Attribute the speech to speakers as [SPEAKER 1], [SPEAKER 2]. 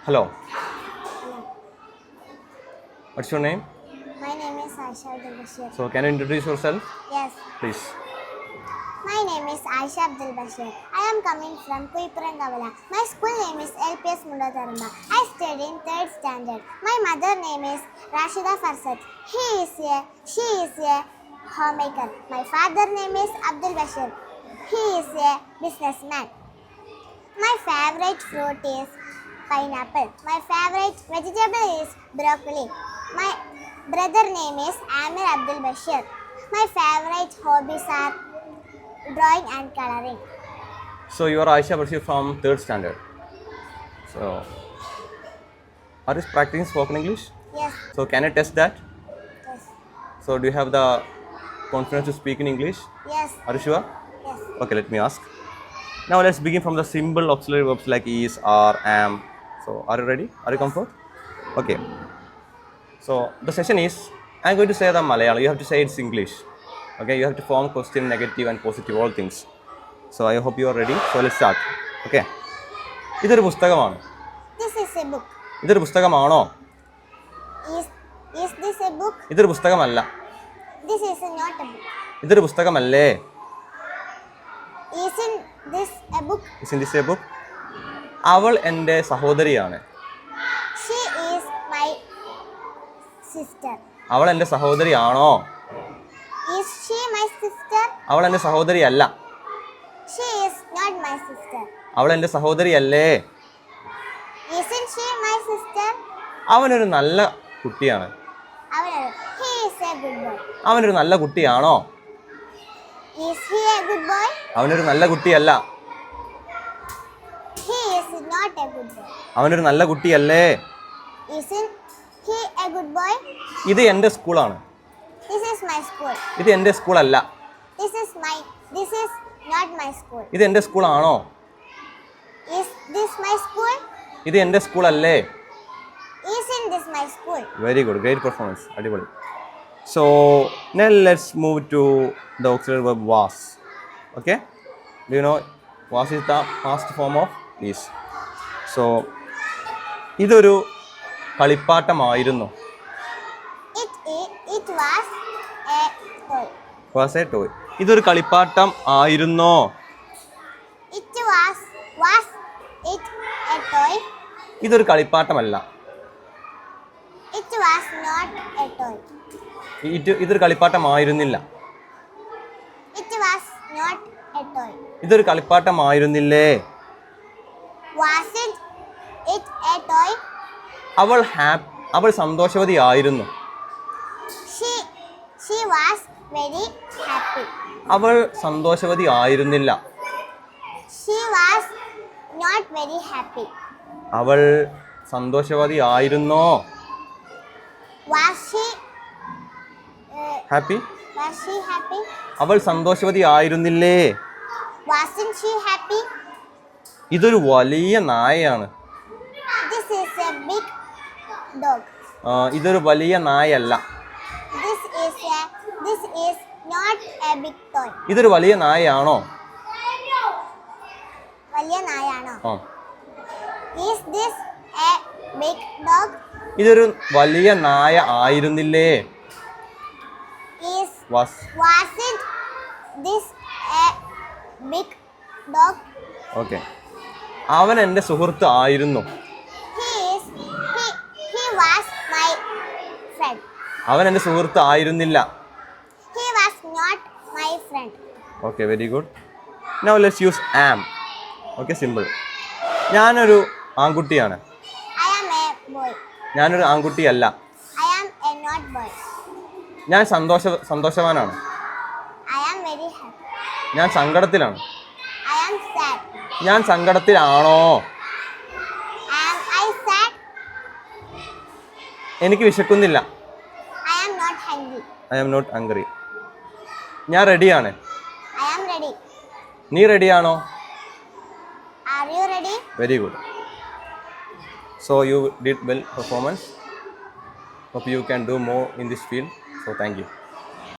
[SPEAKER 1] Hello,
[SPEAKER 2] Hello.
[SPEAKER 1] what's your name?
[SPEAKER 2] My name is Aisha Abdul Bashir.
[SPEAKER 1] So, can you introduce yourself,
[SPEAKER 2] Yes.
[SPEAKER 1] please?
[SPEAKER 2] My name is Aisha Abdul Bashir. I am coming from Kuipurangavala. My school name is LPS Mundataramba. I study in 3rd standard. My mother name is Rashida Farsat. She is a homemaker. My father name is Abdul Bashir. He is a businessman. My favorite fruit is pineapple. My favorite vegetable is broccoli. My brother name is Amir Abdul Bashir. My favorite hobbies are drawing and coloring.
[SPEAKER 1] So, you are Aisha Bashir from 3rd standard. So, are you practicing spoken English?
[SPEAKER 2] Yes,
[SPEAKER 1] So, can I test that?
[SPEAKER 2] yes,
[SPEAKER 1] So, do you have the confidence to speak in English?
[SPEAKER 2] yes,
[SPEAKER 1] Are you sure?
[SPEAKER 2] yes.
[SPEAKER 1] Okay, let me ask. Now, let's begin from the simple auxiliary verbs like is, are, am. So, are you ready? Are you comfort? Okay. So, the session is, I'm going to say the Malayalam. You have to say it's English. Okay, you have to form question, negative and positive, all things. So, I hope you are ready. So, let's start. Okay. ഇതൊരു പുസ്തകമാണ്.
[SPEAKER 2] This is a book.
[SPEAKER 1] ഇതൊരു പുസ്തകമാണോ?
[SPEAKER 2] Is this a book?
[SPEAKER 1] ഇതൊരു പുസ്തകമല്ല.
[SPEAKER 2] This is not a book.
[SPEAKER 1] ഇതൊരു പുസ്തകമല്ലേ?
[SPEAKER 2] Isn't this a book?
[SPEAKER 1] Isn't this a book? അവൾ എൻ്റെ സഹോദരിയാണ്.
[SPEAKER 2] She is my sister.
[SPEAKER 1] അവൾ എൻ്റെ സഹോദരിയാണോ?
[SPEAKER 2] Is she my sister?
[SPEAKER 1] അവൾ എൻ്റെ സഹോദരിയല്ല.
[SPEAKER 2] She is not my sister.
[SPEAKER 1] അവൾ എൻ്റെ സഹോദരിയല്ലേ?
[SPEAKER 2] Isn't she my sister?
[SPEAKER 1] അവനൊരു നല്ല കുട്ടിയാണ്.
[SPEAKER 2] He is a good boy.
[SPEAKER 1] അവനൊരു നല്ല കുട്ടിയാണോ?
[SPEAKER 2] Is he a good boy?
[SPEAKER 1] അവനൊരു നല്ല കുട്ടിയല്ല.
[SPEAKER 2] He is not a good boy.
[SPEAKER 1] അവനൊരു നല്ല കുട്ടിയല്ലേ?
[SPEAKER 2] Isn't he a good boy?
[SPEAKER 1] ഇത് എൻ്റെ സ്കൂളാണ്.
[SPEAKER 2] This is my school.
[SPEAKER 1] ഇത് എൻ്റെ സ്കൂളല്ല.
[SPEAKER 2] This is not my school.
[SPEAKER 1] ഇത് എൻ്റെ സ്കൂളാണോ?
[SPEAKER 2] Is this my school?
[SPEAKER 1] ഇത് എൻ്റെ സ്കൂളല്ലേ?
[SPEAKER 2] Isn't this my school?
[SPEAKER 1] Very good, great performance, അടിപൊളി. So now let's move to the auxiliary verb was. Okay, do you know was is the past form of is? So ഇതൊരു കളിപ്പാട്ടമായിരുന്നു.
[SPEAKER 2] It was a toy.
[SPEAKER 1] Was a toy. ഇതൊരു കളിപ്പാട്ടം ആയിരുന്നോ?
[SPEAKER 2] Was it a toy?
[SPEAKER 1] ഇതൊരു കളിപ്പാട്ടമല്ല.
[SPEAKER 2] It was not a toy.
[SPEAKER 1] ഇതൊരു കളിപ്പാട്ടമായിരുന്നില്ല.
[SPEAKER 2] It was not a toy.
[SPEAKER 1] ഇതൊരു കളിപ്പാട്ടമായിരുന്നില്ലേ?
[SPEAKER 2] Wasn't it a toy?
[SPEAKER 1] അവൾ സന്തോഷവതിയായിരുന്നു.
[SPEAKER 2] She was very happy.
[SPEAKER 1] അവൾ സന്തോഷവതിയായിരുന്നില്ല.
[SPEAKER 2] She was not very happy.
[SPEAKER 1] അവൾ സന്തോഷവതിയായിരുന്നോ?
[SPEAKER 2] Was she
[SPEAKER 1] happy?
[SPEAKER 2] happy?
[SPEAKER 1] അവൾ സന്തോഷവതിയായിരുന്നില്ലേ?
[SPEAKER 2] Wasn't she happy?
[SPEAKER 1] ഇതൊരു വലിയ നായയാണ്.
[SPEAKER 2] This is a big dog.
[SPEAKER 1] ഇതൊരു വലിയ നായയല്ല.
[SPEAKER 2] This is not a big toy.
[SPEAKER 1] ഇതൊരു വലിയ നായയാണോ?
[SPEAKER 2] വലിയ നായാണോ?
[SPEAKER 1] ആ.
[SPEAKER 2] Is this a big dog?
[SPEAKER 1] ഇതൊരു വലിയ നായ ആയിരുന്നില്ലേ?
[SPEAKER 2] Wasn't this a big dog?
[SPEAKER 1] Okay. അവൻ എൻ്റെ സുഹൃത്ത് ആയിരുന്നു.
[SPEAKER 2] He was my friend.
[SPEAKER 1] അവൻ എൻ്റെ സുഹൃത്ത് ആയിരുന്നില്ല.
[SPEAKER 2] He was not my friend.
[SPEAKER 1] Okay, very good. Now let's use am. Okay, simple. ഞാനൊരു ആൺകുട്ടിയാണ്.
[SPEAKER 2] I am a boy.
[SPEAKER 1] ഞാനൊരു ആൺകുട്ടിയല്ല.
[SPEAKER 2] I am a not boy.
[SPEAKER 1] ഞാൻ സന്തോഷവാനാണ്.
[SPEAKER 2] I am very happy.
[SPEAKER 1] ഞാൻ സങ്കടത്തിലാണ്.
[SPEAKER 2] I am sad.
[SPEAKER 1] ഞാൻ സങ്കടത്തിലാണോ?
[SPEAKER 2] Am I sad?
[SPEAKER 1] എനിക്ക് വിശക്കുന്നില്ല.
[SPEAKER 2] I am not hungry.
[SPEAKER 1] I am not hungry. ഞാൻ റെഡിയാണ്.
[SPEAKER 2] I am ready.
[SPEAKER 1] നീ റെഡിയാണോ?
[SPEAKER 2] Are you ready?
[SPEAKER 1] Very good. So you did well performance. Hope you can do more in this field. So thank you.